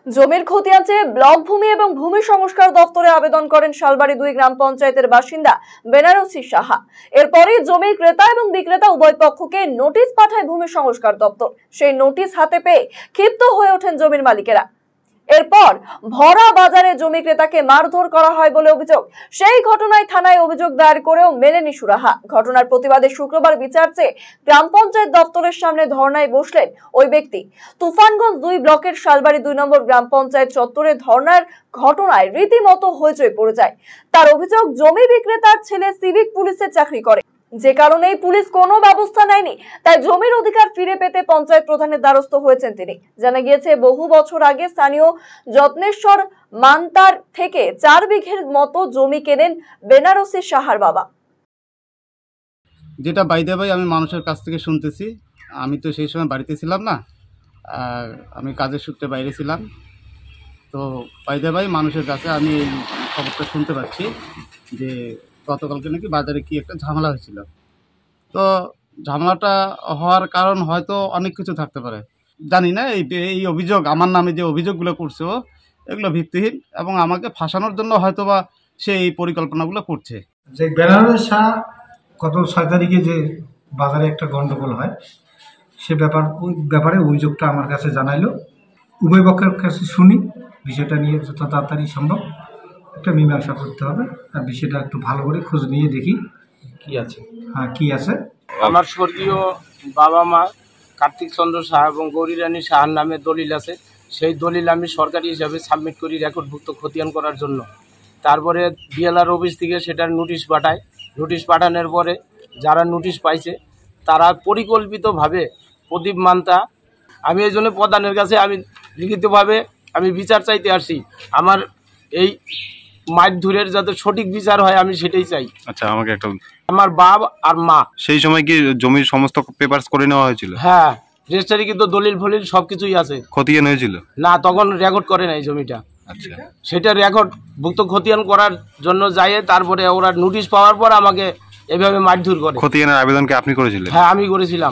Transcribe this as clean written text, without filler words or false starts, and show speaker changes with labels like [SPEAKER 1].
[SPEAKER 1] জমির খতিয়ান চেয়ে ব্লক ভূমি এবং ভূমি সংস্কার দপ্তরে আবেদন করেন শালবাড়ি 2 গ্রাম পঞ্চায়েতের বাসিন্দা বেনারসি সাহা। এরপরই জমির ক্রেতা এবং বিক্রেতা উভয় পক্ষকে নোটিশ পাঠায় ভূমি সংস্কার দপ্তর। সেই নোটিশ হাতে পেয়ে ক্ষিপ্ত হয়ে ওঠেন জমির মালিকেরা। এরপর ভরা বাজারে জমি ক্রেতাকে মারধর করা হয় বলে অভিযোগ। সেই ঘটনায় থানায় অভিযোগ দায়ের করেও মেলেনি সুরাহা। ঘটনার প্রতিবাদে শুক্রবার বিচার চেয়ে গ্রাম পঞ্চায়েত দপ্তরের সামনে ধর্নায় বসলেন ওই ব্যক্তি। তুফানগঞ্জ 2 ব্লকের শালবাড়ি 2 নম্বর গ্রাম পঞ্চায়েত চত্বরে ধর্নার ঘটনায় রীতিমতো হইচই পড়ে যায়। তার অভিযোগ, জমি বিক্রেতার ছেলে সিভিক পুলিশে চাকরি করে, যে কারণে পুলিশ কোনো ব্যবস্থা নেয়নি। তাই জমির অধিকার ফিরে পেতে পঞ্চায়েত প্রধানের দ্বারস্থ হয়েছেন তিনি। জানা গিয়েছে, বহু বছর আগে স্থানীয় যত্নেশ্বর মান্তার থেকে 4 বিঘের মতো জমি কেনেন বেনারসি সাহার বাবা।
[SPEAKER 2] যেটা বাইদে ভাই আমি মানুষের কাছ থেকে শুনতেছি, আমি তো সেই সময় বাড়িতে ছিলাম না, আর আমি কাজের সূত্রে বাইরে ছিলাম। তো বাইদে ভাই মানুষের কাছে আমি এই খবরটা শুনতে পাচ্ছি যে গতকালকে নাকি বাজারে কি একটা ঝামেলা হয়েছিল। তো ঝামেলাটা হওয়ার কারণ হয়তো অনেক কিছু থাকতে পারে, জানি না। এই অভিযোগ, আমার নামে যে অভিযোগগুলো করছে ও, এগুলো ভিত্তিহীন এবং আমাকে ফাঁসানোর জন্য হয়তো বা সে এই পরিকল্পনাগুলো করছে।
[SPEAKER 3] যে বেনারস শাহ গত 6 তারিখে যে বাজারে একটা গন্ডগোল হয়, সে ব্যাপারে অভিযোগটা আমার কাছে জানাইলো। উভয় পক্ষের কাছে শুনি, বিষয়টা নিয়ে যত তাড়াতাড়ি সম্ভব একটা মীমাংসা করতে হবে। আর বিষয়টা একটু ভালো করে খোঁজ নিয়ে দেখি কি আছে।
[SPEAKER 4] আমার স্বর্গীয় বাবা মা কার্তিক চন্দ্র সাহা এবং গৌরী রানী সাহার নামে দলিল আছে। সেই দলিল আমি সরকারি হিসাবে সাবমিট করি রেকর্ডভুক্ত খতিয়ান করার জন্য। তারপরে বিএলআর অফিস থেকে সেটার নোটিশ পাঠায়। নোটিশ পাঠানোর পরে যারা নোটিশ পাইছে তারা পরিকল্পিতভাবে প্রদীপ মান্তা, আমি এই জন্য প্রধানের কাছে আমি লিখিতভাবে আমি বিচার চাইতে আসছি। আমার এই মারধরের যাতে সঠিক বিচার হয় আমি সেটাই চাই।
[SPEAKER 5] আচ্ছা, আমাকে একটা,
[SPEAKER 4] আমার বাপ আর মা
[SPEAKER 5] সেই সময় কি জমির সমস্ত পেপারস করে নেওয়া হয়েছিল?
[SPEAKER 4] হ্যাঁ, রেজিস্ট্রি কিন্তু দলিল ফলিল সবকিছুই আছে।
[SPEAKER 5] খতিয়ান হয়েছিল
[SPEAKER 4] না, তখন রেকর্ড করে নাই জমিটা।
[SPEAKER 5] আচ্ছা,
[SPEAKER 4] সেটা রেকর্ড ভুক্ত খতিয়ান করার জন্য যায়, তারপরে ওরা নোটিশ পাওয়ার পর আমাকে এভাবে মারধর করে।
[SPEAKER 5] খতিয়ানের আবেদন কি আপনি করেছিলেন?
[SPEAKER 4] হ্যাঁ, আমি করেছিলাম।